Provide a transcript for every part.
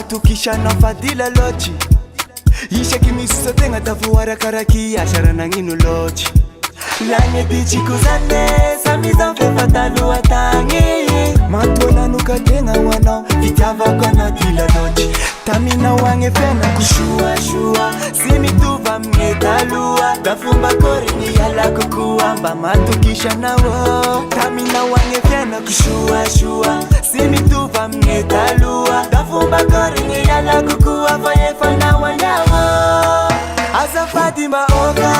Tukisha na fadila lochi Isha kimisusa tenga tafuwara karaki Ashara nanginu lochi Lanye tichi kuzane Samiza mfefa talu watangi Matwana nuka tenga wana Vitava kona dila lochi Tamina wange fena kushua shua Simi tuva mngetalua Dafumba kore ni yala kukua Mbama tukisha na wo Tamina wange fena kushua shua Simi tuva mngetalua Dafumba kore ni yala kukua Faye fana wanyawo Asa Fatima oka,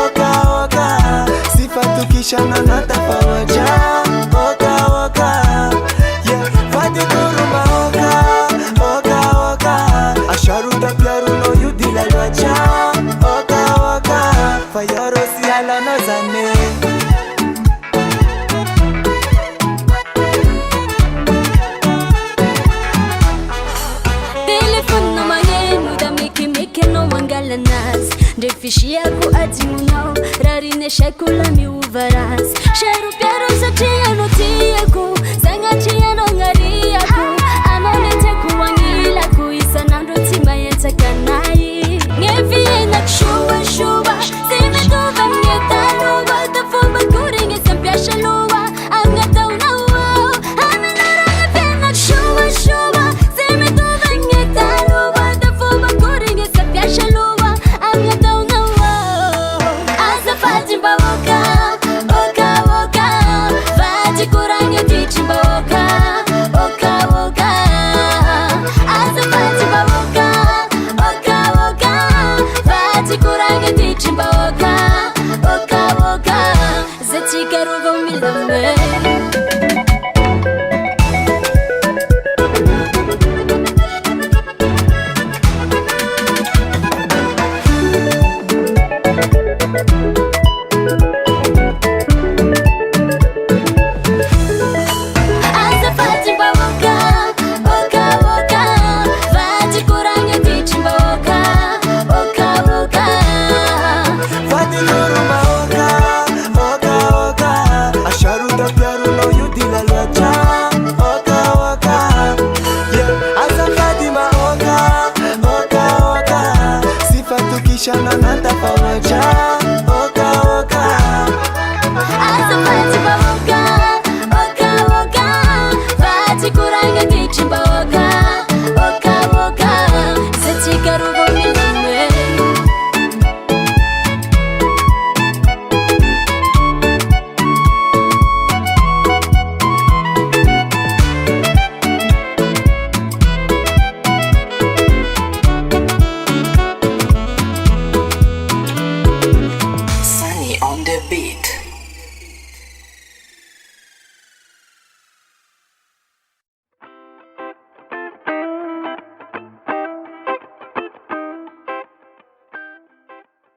oka, oka Sifa tukisha na natafa waja Oka, oka Yeah, Fatima kuruma oka Oka, oka Asharuda piaru no yudila lwacha Oka, oka Fayoro si ala no zane Telefono mangenu da miki no mangala nas Defishi yako ati munao Rarine shakula mi uvaras Sharu piaru sa tia no tiyaku Sanga tia no ngari yaku Anolete kuwangila kuisa nando tima yetakanai Ngevi enak shuwa shuwa Sime tuva mngetaluwa Tafumba kuringe sampia shaluwa Angata unawa Aminara ngevi enak shuwa shuwa Sime tuva mngetaluwa Tafumba kuringe sampia shaluwa Angata unawa Asa Fatima woka Oka woka Fati kurange tichimba woka Oka woka Asa Fatima woka Oka woka Fati kurange tichimba woka Oka woka Zetika ruva umilame Asa Fatima woka Oka woka Fati kurange tichimba woka Oka woka Fatima kuruma oka Oka, oka Asharuda piaru no yudila lwacha Oka, oka Yeah, Asa Fatima oka Oka, oka Sifa tukisha na natafa waja Oka, oka Asa Fatima woka Oka woka Fati kurange tichimba